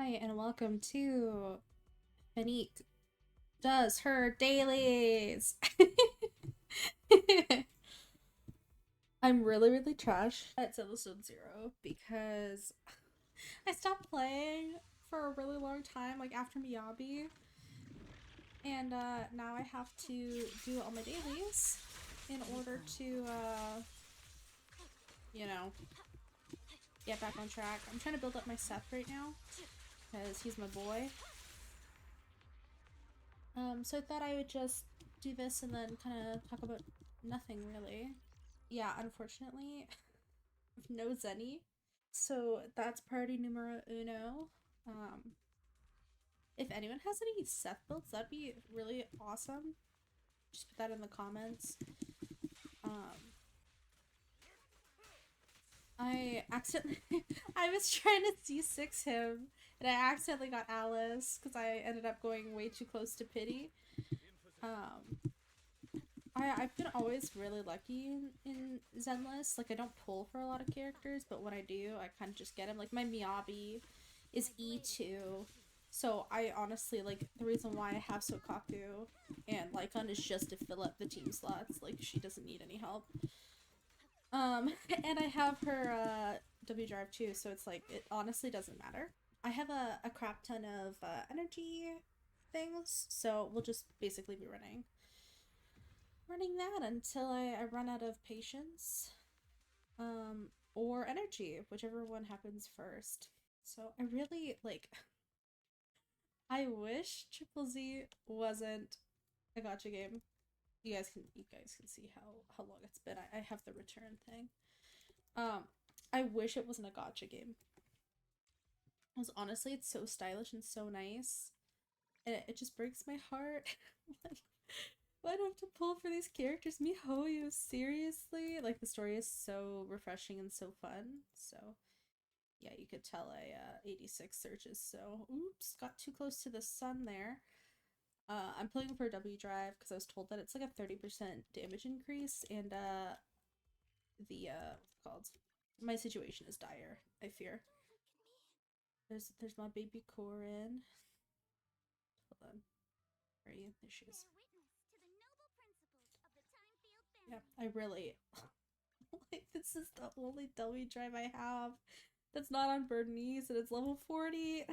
Hi, and welcome to Phen does her dailies. I'm really trash at Zone Zero because I stopped playing for a really long time, like after Miyabi, and now I have to do all my dailies in order to, you know, get back on track. I'm trying to build up my Seth right now because he's my boy. So I thought I would just do this and then kind of talk about nothing really. Yeah, unfortunately, no Zenny. So that's priority numero uno. Um, if anyone has any Seth builds, that'd be really awesome. Just put that in the comments. I accidentally, I was trying to C6 him, and I accidentally got Alice because I ended up going way too close to Pity. I've been always really lucky in Zenless. Like, I don't pull for a lot of characters, but when I do, I kind of just get them. Like, my Miyabi is E2. So, I honestly, like, the reason why I have Sokaku and Lycon is just to fill up the team slots. Like, she doesn't need any help. And I have her, W drive too, so it's like, it honestly doesn't matter. I have a crap ton of, energy things, so we'll just basically be running that until I run out of patience or energy, whichever one happens first. So I really like I wish Triple Z wasn't a gacha game. You guys can see how long it's been. I have the return thing. I wish it wasn't a gacha game. Because honestly it's so stylish and so nice. And it just breaks my heart. Why do I have to pull for these characters? MiHoYo, seriously? Like, the story is so refreshing and so fun. So, yeah, you could tell I 86 searches. So, oops, got too close to the sun there. I'm pulling for a W drive because I was told that it's like a 30% damage increase, and what's it called? My situation is dire, I fear. There's my baby Corin. Hold on. Where are you? There she is. Yeah, I really like, this is the only W drive I have that's not on Bernese, and it's level 40.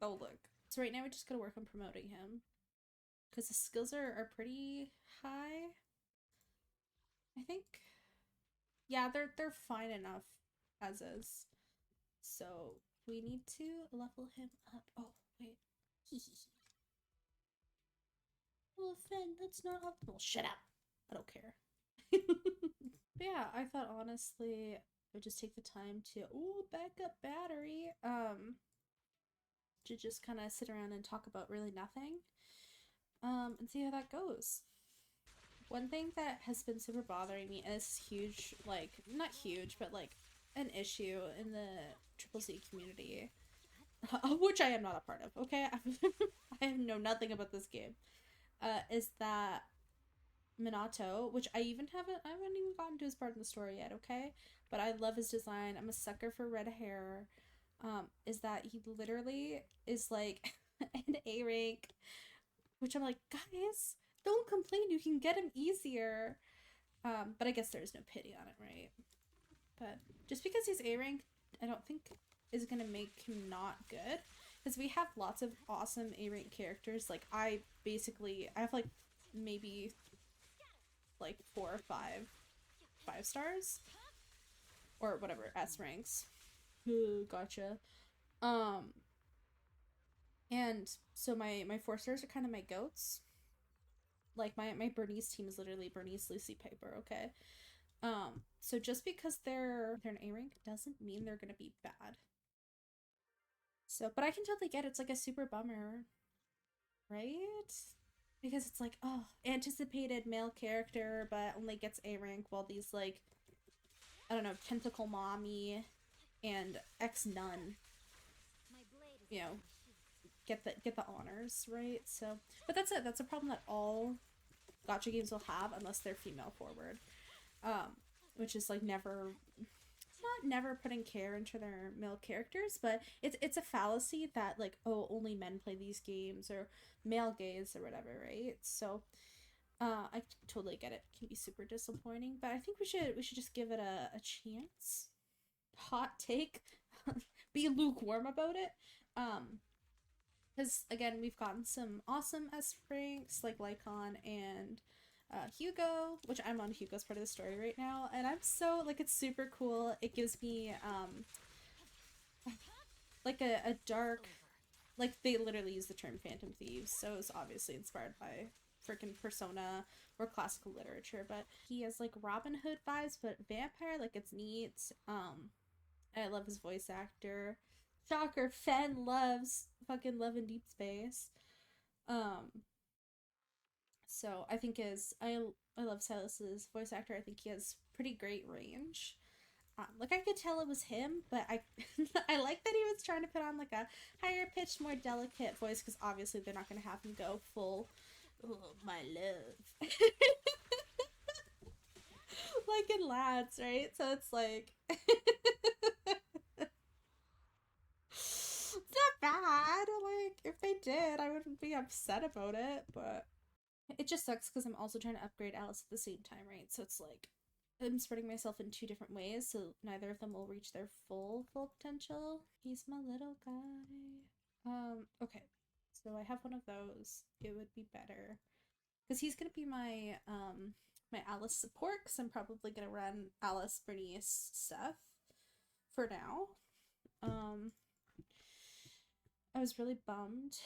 Oh look. So right now we just gotta work on promoting him because the skills are pretty high. I think. Yeah, they're fine enough as is. So we need to level him up. Oh wait. Well, Phen, that's not optimal. Shut up. I don't care. But yeah, I thought honestly I would just take the time to backup battery. To just kind of sit around and talk about really nothing. And see how that goes. One thing that has been super bothering me, and it's huge, like, not huge, but like an issue in the Triple Z community, which I am not a part of, okay? I know nothing about this game, is that Minato, which I haven't even gotten to his part in the story yet, okay? But I love his design. I'm a sucker for red hair. Is that he literally is like an A rank, which I'm like, guys, don't complain. You can get him easier. But I guess there's no pity on it, right? But just because he's A rank, I don't think is gonna make him not good. Because we have lots of awesome A rank characters. Like, I have like maybe like 4 or 5 stars or whatever S ranks. Ooh, gotcha. And so my 4 stars are kind of my goats. Like, my Bernese team is literally Bernese, Lucy, Piper, okay? So just because they're an A rank doesn't mean they're gonna be bad. So, but I can totally get it. It's like a super bummer, right? Because it's like, oh, anticipated male character, but only gets A rank, while these, like, I don't know, Tentacle Mommy and Ex Nun, you know, get the honors, right? So, but that's it. That's a problem that all gacha games will have unless they're female forward, which is like never not never putting care into their male characters, but it's a fallacy that like, oh, only men play these games or male gays or whatever, right? So I totally get it. It can be super disappointing, but I think we should just give it a chance. Hot take. Be lukewarm about it. Because again, we've gotten some awesome S ranks like Lycon and Hugo, which I'm on Hugo's part of the story right now, and I'm so like, it's super cool. It gives me like a dark, like they literally use the term Phantom Thieves, so it's obviously inspired by freaking Persona or classical literature, but he has like Robin Hood vibes, but vampire, like it's neat. I love his voice actor. Shocker, Phen loves fucking Love in Deep Space. Um, so I think I love Silas's voice actor. I think he has pretty great range. Like I could tell it was him, but I I like that he was trying to put on like a higher pitched, more delicate voice, because obviously they're not gonna have him go full, oh my love, like in Lads, right? So it's like it's not bad. Like if they did, I wouldn't be upset about it, but it just sucks because I'm also trying to upgrade Alice at the same time, right? So it's like I'm spreading myself in two different ways, so neither of them will reach their full potential. He's my little guy. Okay. So I have one of those. It would be better. Because he's gonna be my Alice support, because I'm probably gonna run Alice, Bernice, Seth for now. I was really bummed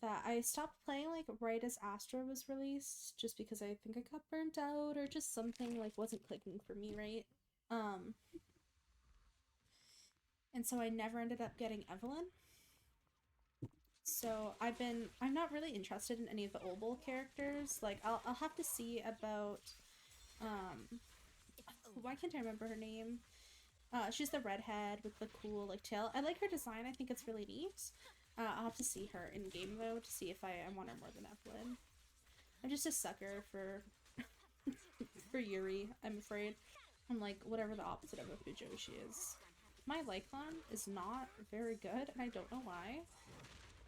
that I stopped playing like right as Astra was released, just because I think I got burnt out or just something like wasn't clicking for me, right? Um and so I never ended up getting Evelyn. So I'm not really interested in any of the Obol characters. Like I'll have to see about why can't I remember her name? She's the redhead with the cool like tail. I like her design. I think it's really neat. I'll have to see her in game though to see if I want her more than Evelyn. I'm just a sucker for for Yuri, I'm afraid. I'm like whatever the opposite of a Fujoshi is. My Lycon is not very good, and I don't know why.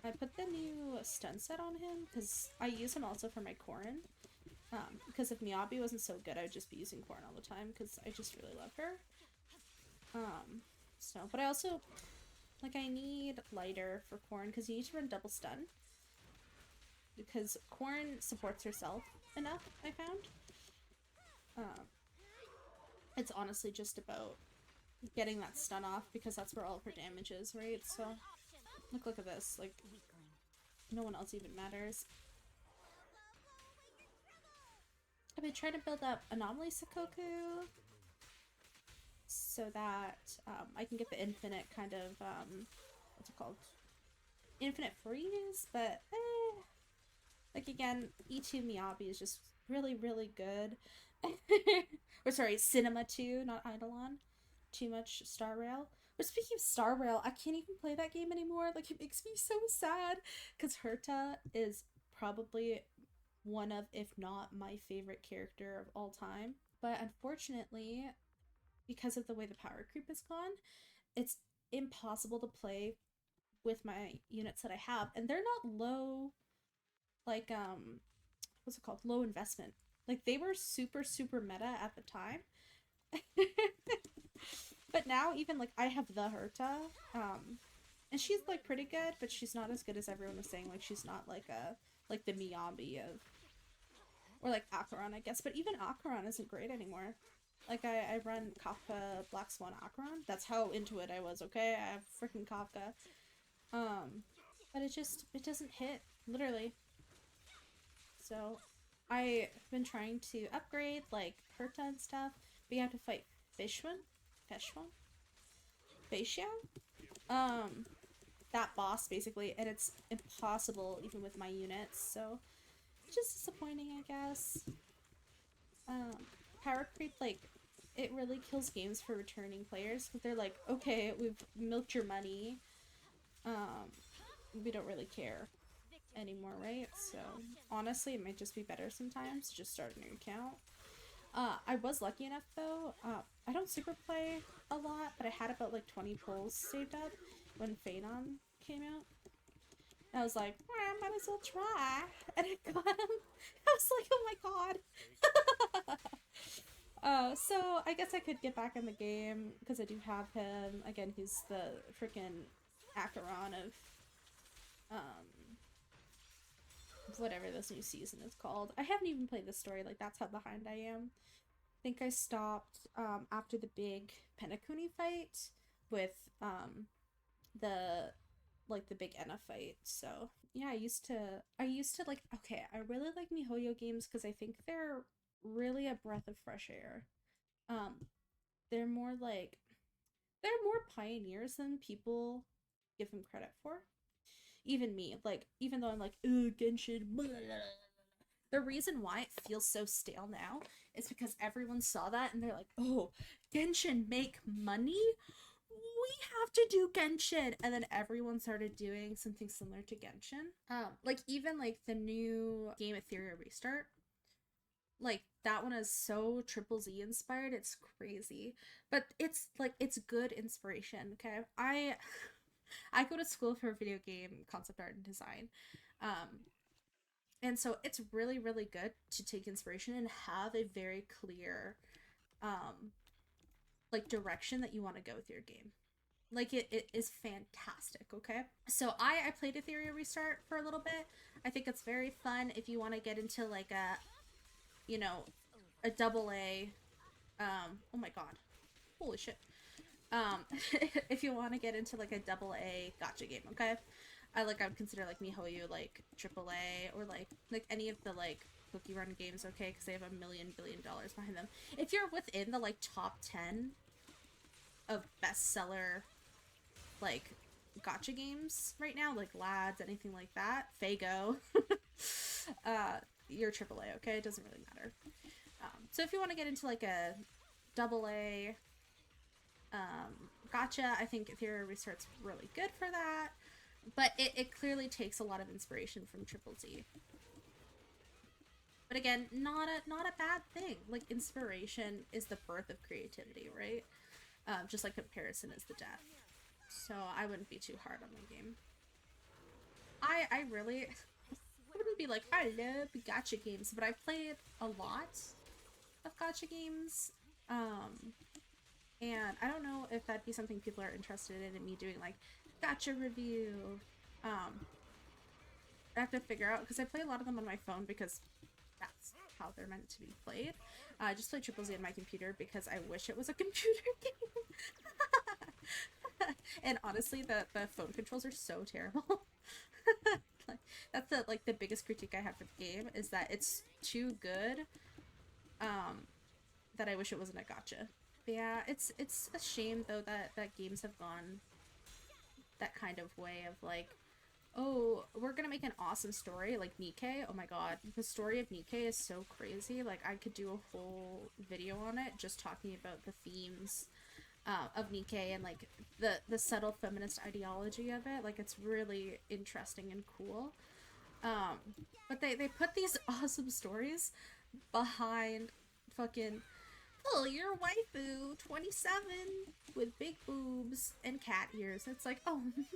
I put the new stun set on him because I use him also for my Corrin. Because if Miyabi wasn't so good, I would just be using Corrin all the time because I just really love her. So, but I also, like, I need lighter for Corrin because you need to run double stun. Because Corrin supports herself enough, I found. It's honestly just about getting that stun off because that's where all of her damage is, right? So, look at this. Like, no one else even matters. I've been trying to build up Anomaly Sakoku so that I can get the infinite kind of, what's it called? Infinite freeze, but like again, E2 Miyabi is just really, really good. Or sorry, Cinema 2, not Eidolon. Too much Star Rail. But speaking of Star Rail, I can't even play that game anymore. Like, it makes me so sad. Because Herta is probably one of, if not my favorite character of all time. But unfortunately, because of the way the power creep has gone, it's impossible to play with my units that I have. And they're not low, like, what's it called? Low investment. Like, they were super, super meta at the time. But now, even, like, I have the Herta, and she's, like, pretty good, but she's not as good as everyone was saying. Like, she's not, like, like, the Miyabi of, or, like, Acheron, I guess. But even Acheron isn't great anymore. Like, I run Kafka, Black Swan, Acheron. That's how into it I was, okay? I have freaking Kafka. But it doesn't hit, literally. So, I've been trying to upgrade, like, Herta and stuff, but you have to fight Fishwan? Beishao? That boss, basically, and it's impossible, even with my units, so it's just disappointing, I guess. Power creep, like, it really kills games for returning players, because they're like, okay, we've milked your money, we don't really care anymore, right? So honestly, it might just be better sometimes to just start a new account. I was lucky enough though. I don't super play a lot, but I had about like 20 pulls saved up when Phen came out. And I was like, well, I might as well try. And I got him. I was like, oh my god. So I guess I could get back in the game because I do have him. Again, he's the freaking Acheron of whatever this new season is called. I haven't even played the story, like that's how behind I am. I think I stopped after the big Penacoonie fight with the the big Enna fight. So yeah, I used to like, okay, I really like MiHoYo games because I think they're really a breath of fresh air. Um, they're more like they're more pioneers than people give them credit for. Even me, like, even though I'm like, ugh, Genshin, blah, blah, blah. The reason why it feels so stale now is because everyone saw that and they're like, oh, Genshin make money? We have to do Genshin. And then everyone started doing something similar to Genshin. Like even like the new game Etheria restart, like that one is so triple Z inspired, it's crazy. But it's like it's good inspiration, okay? I go to school for video game concept art and design. Um and so it's really really good to take inspiration and have a very clear um like direction that you want to go with your game. Like it is fantastic, okay? So I played Etheria Restart for a little bit. I think it's very fun if you want to get into like a, you know, a double A. Oh my god. Holy shit. Um if you want to get into like a double A gacha game, okay? I would consider like MiHoYo like triple A or like any of the like cookie run games, okay? Because they have $1 billion behind them. If you're within the like top 10 of bestseller like gacha games right now, like Lads, anything like that, Fago, you're AAA, okay? It doesn't really matter. So if you want to get into like a double A gacha, I think Etheria Restart's really good for that. But it clearly takes a lot of inspiration from Triple Z. But again, not a bad thing. Like inspiration is the birth of creativity, right? Just like comparison is the death. So I wouldn't be too hard on the game. I really wouldn't be like, I love gacha games, but I played a lot of gacha games. And I don't know if that'd be something people are interested in me doing like gacha review. I have to figure out because I play a lot of them on my phone because that's how they're meant to be played. I just play Triple Z on my computer because I wish it was a computer game. And honestly, the phone controls are so terrible. Like, that's the biggest critique I have for the game is that it's too good. That I wish it wasn't a gacha. But yeah, it's a shame though that games have gone that kind of way of like, oh, we're gonna make an awesome story like Nikke. Oh my god, the story of Nikke is so crazy. Like I could do a whole video on it just talking about the themes of Nikke and like the subtle feminist ideology of it. Like it's really interesting and cool. But they put these awesome stories behind fucking, oh, you're waifu 27 with big boobs and cat ears. It's like, oh man.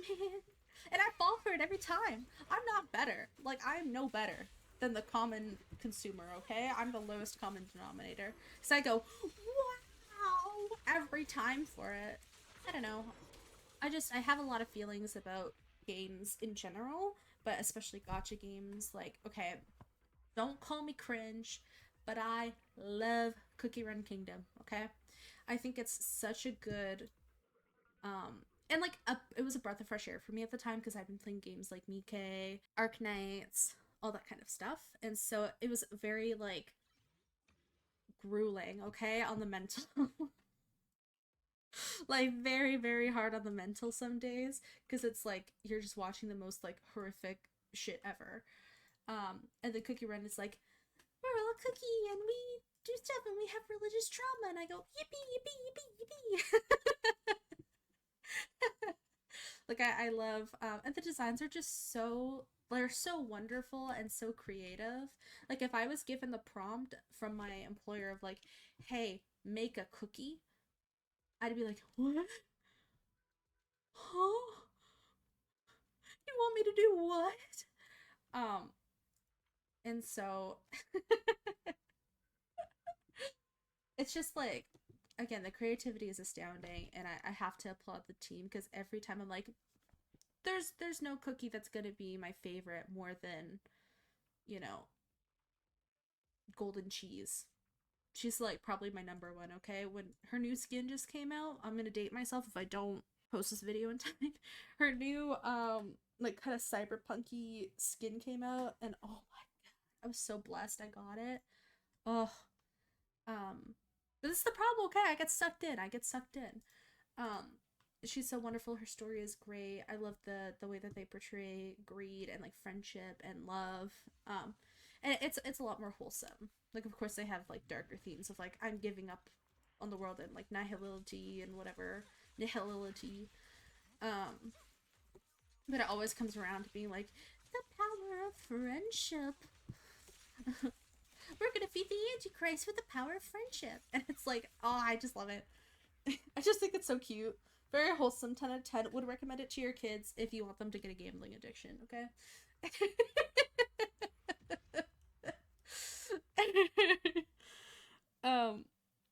And I fall for it every time. I'm not better. Like, I'm no better than the common consumer, okay? I'm the lowest common denominator. So I go, wow, every time for it. I don't know. I have a lot of feelings about games in general, but especially gacha games. Like, okay, don't call me cringe, but I love Cookie Run Kingdom, okay? I think it's such a good and like it was a breath of fresh air for me at the time because I've been playing games like Nikke, Arknights, all that kind of stuff. And so it was very like grueling, okay, on the mental. Like very very hard on the mental some days because it's like you're just watching the most like horrific shit ever. And the Cookie Run is like, we're all a cookie and we do stuff and we have religious trauma, and I go yippee yippee yippee yippee. Like I love and the designs are just so they're so wonderful and so creative. Like if I was given the prompt from my employer of like, "Hey, make a cookie," I'd be like, "What? Huh? You want me to do what?" Um, and so it's just like, again, the creativity is astounding, and I have to applaud the team because every time I'm like, there's no cookie that's gonna be my favorite more than, you know, golden cheese. She's like probably my number one, okay? When her new skin just came out, I'm gonna date myself if I don't post this video in time. Her new like kind of cyberpunky skin came out, and oh my god, I was so blessed I got it. Oh, but this is the problem, okay? I get sucked in. I get sucked in. Um, she's so wonderful. Her story is great. I love the way that they portray greed and like friendship and love. And it's a lot more wholesome. Like of course they have like darker themes of like I'm giving up on the world and like nihility and whatever nihility. Um, but it always comes around to being like the power of friendship. We're gonna feed the Antichrist with the power of friendship, and it's like, oh, I just love it. I just think it's so cute. Very wholesome. 10 out of 10. Would recommend it to your kids if you want them to get a gambling addiction, okay?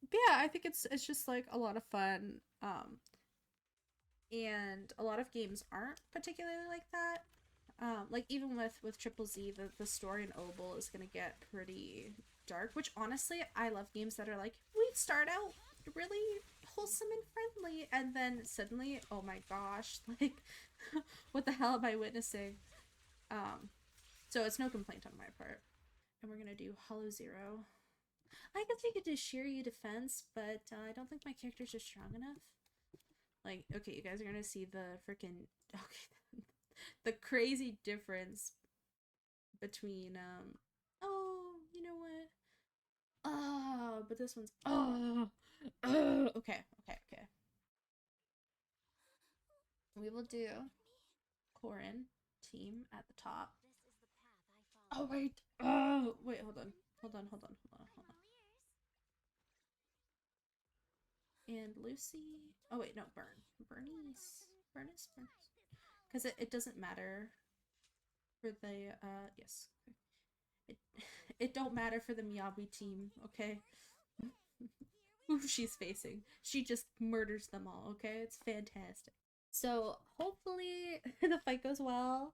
But yeah, I think it's just like a lot of fun. And a lot of games aren't particularly like that. Like even with Triple Z, the story in Obel is gonna get pretty dark. Which honestly, I love games that are like we start out really wholesome and friendly, and then suddenly, oh my gosh, like what the hell am I witnessing? Um, so it's no complaint on my part. And we're gonna do Hollow Zero. I guess we could do Shiryu Defense, but I don't think my characters are strong enough. Like, okay, you guys are gonna see the freaking okay, the crazy difference between oh, you know what? Oh, but this one's okay, okay. We will do Corin team at the top. Oh wait. Oh wait, hold on. And Lucy. Oh wait, no, Bernice. Because it doesn't matter for the yes. It it don't matter for the Miyabi team, okay? Who she's facing. She just murders them all, okay? It's fantastic. So hopefully the fight goes well.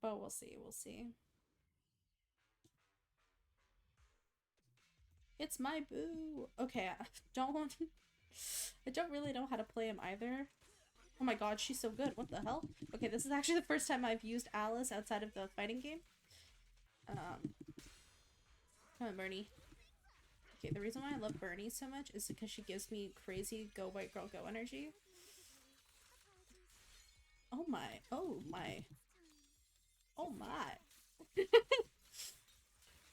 But we'll see. It's my boo. Okay, don't I don't really know how to play him either. Oh my god, she's so good. What the hell? Okay, this is actually the first time I've used Alice outside of the fighting game. Um, come on, Bernie. Okay, the reason why I love Bernie so much is because she gives me crazy go white girl go energy. Oh my. Oh my. Oh my.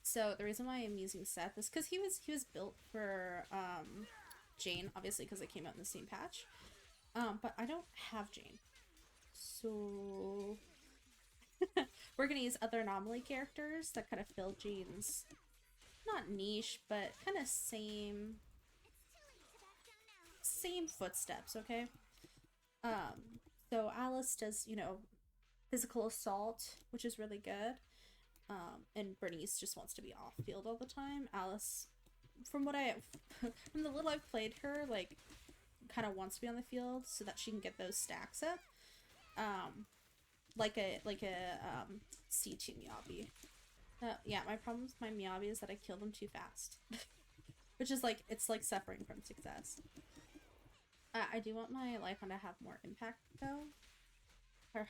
So the reason why I'm using Seth is because he was built for Jane, obviously because it came out in the same patch. But I don't have Jane. So we're gonna use other anomaly characters that kind of fill Jane's not niche, but kind of same footsteps, okay? So Alice does, you know, physical assault, which is really good. And Bernice just wants to be off field all the time. Alice, from what I from the little I've played her, like kind of wants to be on the field so that she can get those stacks up. Like a C2 Miyabi. Yeah, my problem with my Miyabi is that I kill them too fast. Which is like, it's like suffering from success. I do want my Lycon to have more impact though.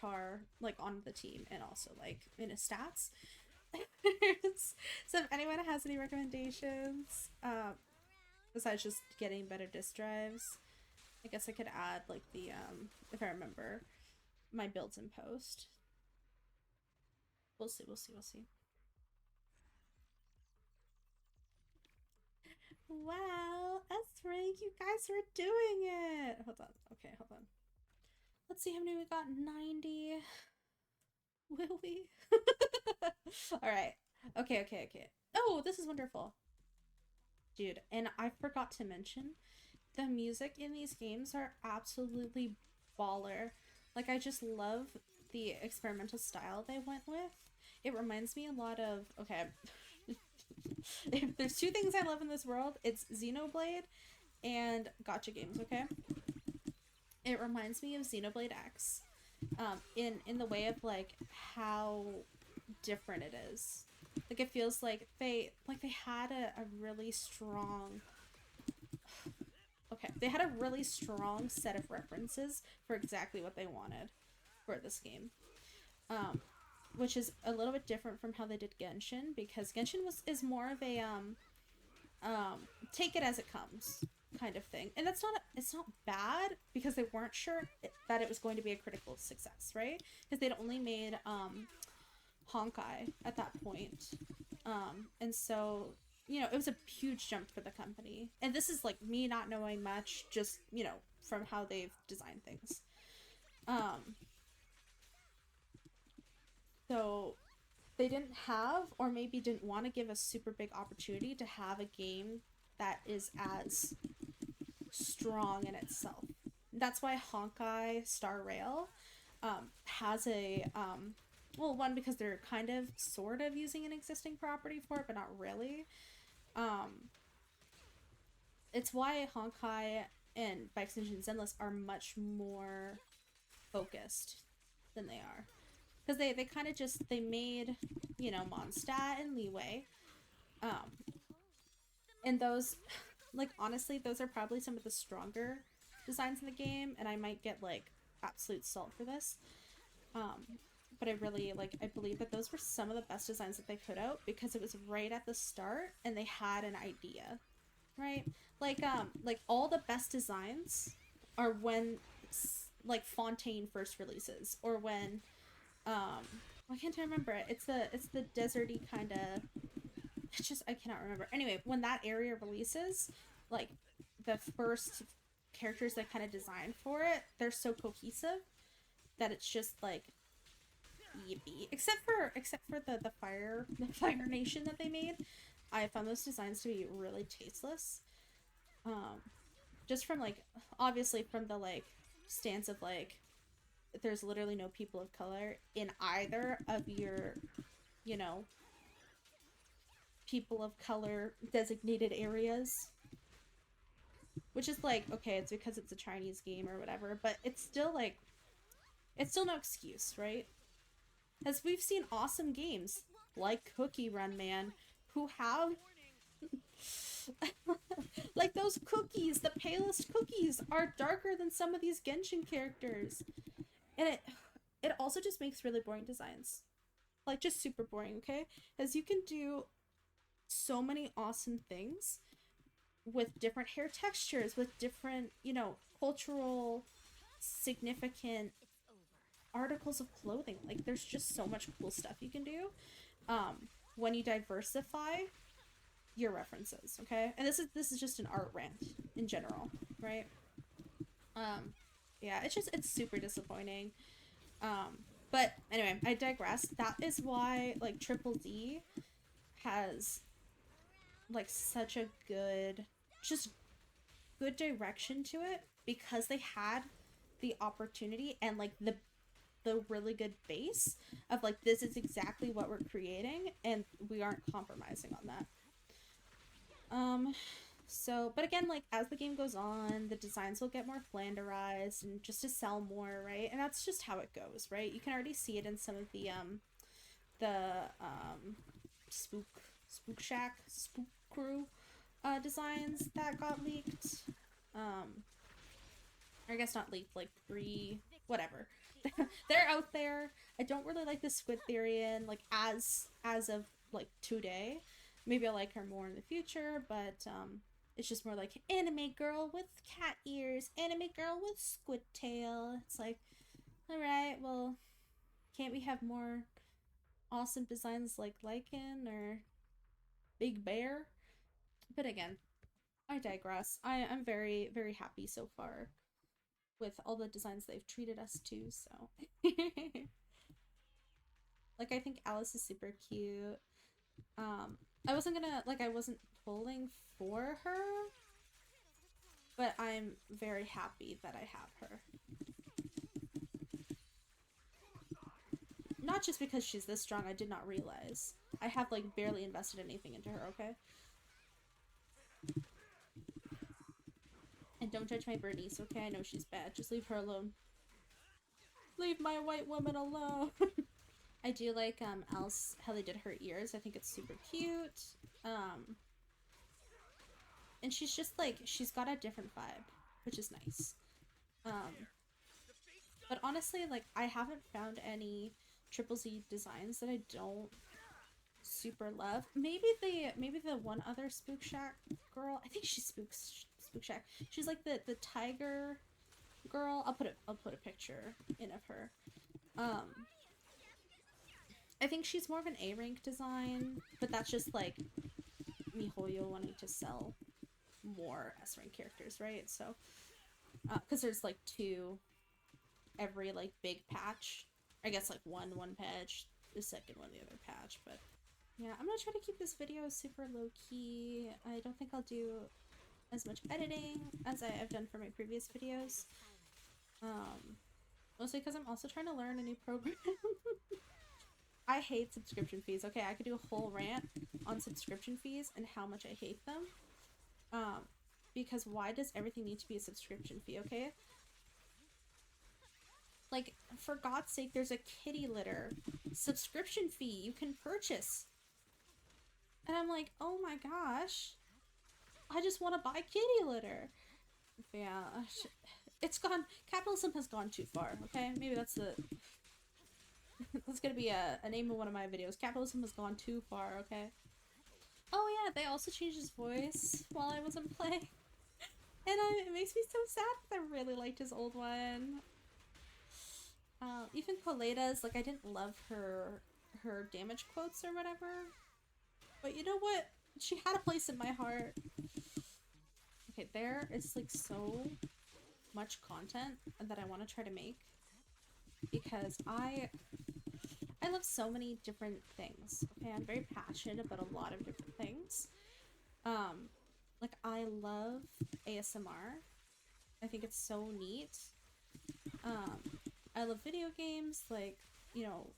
Her, like on the team and also like in his stats. So if anyone has any recommendations, besides just getting better disk drives, I guess I could add like the if I remember my builds in post. We'll see. Wow, S-Rank, you guys are doing it! Hold on, okay, hold on. Let's see how many we got. 90. Will we? All right. Okay, okay, okay. Oh, this is wonderful. Dude, and I forgot to mention the music in these games are absolutely baller. Like, I just love the experimental style they went with. It reminds me a lot of, okay, if there's two things I love in this world, it's Xenoblade and Gacha games, okay? It reminds me of Xenoblade X, in the way of like how different it is. Like it feels like they had a really strong, okay, they had a really strong set of references for exactly what they wanted for this game. Um, which is a little bit different from how they did Genshin, because Genshin was is more of a take it as it comes kind of thing, and it's not bad because they weren't sure that it was going to be a critical success, right? Because they'd only made Honkai at that point, and so it was a huge jump for the company. And this is like me not knowing much, just from how they've designed things. Um, so they didn't have, or maybe didn't want to give a super big opportunity to have a game that is as strong in itself. That's why Honkai Star Rail has a well, one, because they're kind of sort of using an existing property for it, but not really. Um, it's why Honkai and by extension Zenless are much more focused than they are, because they kind of just they made Mondstadt and Leeway, um, and those like honestly those are probably some of the stronger designs in the game, and I might get like absolute salt for this. Um, but I really I believe that those were some of the best designs that they put out because it was right at the start and they had an idea, right? Like all the best designs are when like Fontaine first releases, or when why can't I remember it? It's the deserty kind of, it's just I cannot remember. Anyway, when that area releases, like the first characters they kind of designed for it, they're so cohesive that it's just like yippee. Except for the Fire Nation that they made, I found those designs to be really tasteless. Um, just from like obviously from the like stance of like there's literally no people of color in either of your you know people of color designated areas, which is like okay, it's because it's a Chinese game or whatever, but it's still like it's still no excuse, right? As we've seen awesome games like Cookie Run Man who have like those cookies, the palest cookies are darker than some of these Genshin characters. And it also just makes really boring designs. Like just super boring, okay? As you can do so many awesome things with different hair textures, with different, cultural significant articles of clothing. Like there's just so much cool stuff you can do. When you diversify your references, okay? And this is just an art rant in general, right? Um, yeah, it's super disappointing. But anyway, I digress. That is why like Triple D has like such a just good direction to it, because they had the opportunity and like the really good base of like this is exactly what we're creating and we aren't compromising on that. Um so but again, like as the game goes on, the designs will get more flanderized and just to sell more, right? And that's just how it goes, right? You can already see it in some of the spook spook crew designs that got leaked. Um I guess not leaked, like pre whatever. They're out there. I don't really like the Squid Theorian like as of like today. Maybe I'll like her more in the future, but it's just more like anime girl with cat ears, anime girl with squid tail. It's like, all right, well, can't we have more awesome designs like Lycan or Big Bear? But again, I digress. I'm very very happy so far with all the designs they've treated us to. So Like, I think Alice is super cute. I wasn't gonna, like, I wasn't pulling for her, but I'm very happy that I have her. Not just because she's this strong, I did not realize. I have, like, barely invested anything into her, okay? And don't judge my Bernice, okay? I know she's bad. Just leave her alone. Leave my white woman alone! I do like, Alice, how they did her ears. I think it's super cute. And she's just, like, she's got a different vibe, which is nice. But honestly, like, I haven't found any Triple Z designs that I don't super love. Maybe the one other Spook Shack girl. I think she's Spook Shack. She's like the tiger girl. I'll put a picture in of her. I think she's more of an A rank design, but that's just like MiHoYo wanting to sell more S rank characters, right? So, because there's like 2 every like big patch. I guess like one patch, the second one the other patch, but yeah, I'm gonna try to keep this video super low key. I don't think I'll do as much editing as I have done for my previous videos. Mostly because I'm also trying to learn a new program. I hate subscription fees. Okay, I could do a whole rant on subscription fees and how much I hate them. Because why does everything need to be a subscription fee, okay? Like, for God's sake, there's a kitty litter subscription fee you can purchase. And I'm like, oh my gosh, I just want to buy kitty litter. But yeah, it's gone, capitalism has gone too far, okay? Maybe that's the, that's gonna be a name of one of my videos. Capitalism has gone too far, okay? Oh yeah, they also changed his voice while I wasn't playing. And it makes me so sad because I really liked his old one. Even Coleda's, like, I didn't love her damage quotes or whatever. But you know what? She had a place in my heart. Okay, there is like so much content that I want to try to make. Because I love so many different things. Okay, I'm very passionate about a lot of different things. Like, I love ASMR. I think it's so neat. I love video games, like, you know,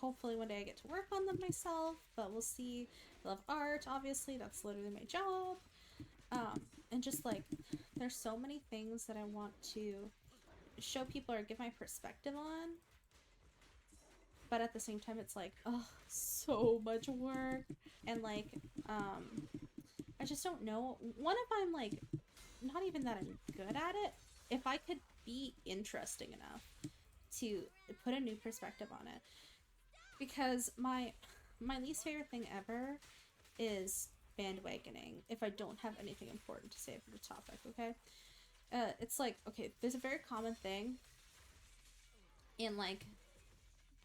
hopefully one day I get to work on them myself, but we'll see. I love art, obviously, that's literally my job. And just, like, there's so many things that I want to show people or give my perspective on. But at the same time, it's like, oh, so much work. And, like, I just don't know. One, if I'm, like, not even that I'm good at it, if I could be interesting enough to put a new perspective on it. Because my least favorite thing ever is bandwagoning if I don't have anything important to say for the topic, okay? It's like, okay, there's a very common thing in, like,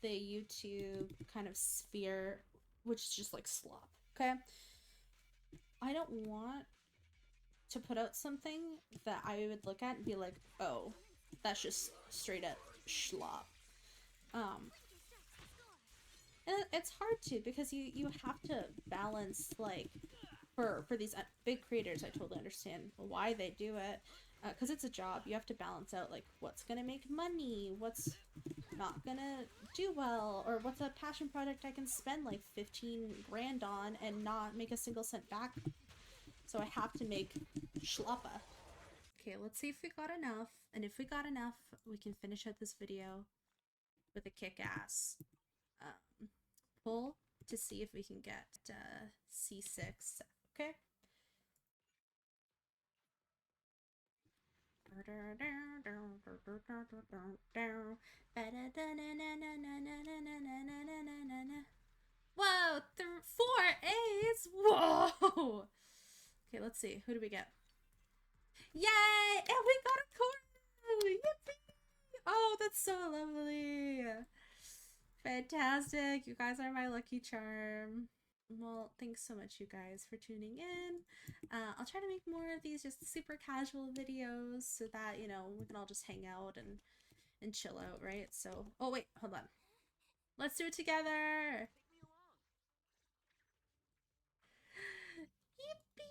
the YouTube kind of sphere, which is just like slop, okay? I don't want to put out something that I would look at and be like, oh, that's just straight up slop. And it's hard to, because you have to balance, like, for these big creators, I totally understand why they do it, because it's a job. You have to balance out, like, what's gonna make money, what's not gonna do well, or what's a passion project I can spend like 15 grand on and not make a single cent back. So I have to make schlappa. Okay, let's see if we got enough, and if we got enough, we can finish out this video with a kick-ass pull to see if we can get C6, okay? Whoa, 4 A's? Whoa! Okay, let's see. Who do we get? Yay! And we got a corner! Yippee! Oh, that's so lovely! Fantastic! You guys are my lucky charm. Well, thanks so much, you guys, for tuning in. I'll try to make more of these just super casual videos so that, you know, we can all just hang out and chill out, right? So, oh wait, hold on. Let's do it together. Yippee!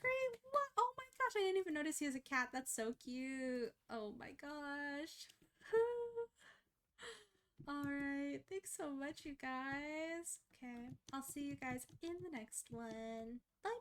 Great! What? Oh my gosh, I didn't even notice he has a cat. That's so cute. Oh my gosh. Alright, thanks so much, you guys. Okay, I'll see you guys in the next one. Bye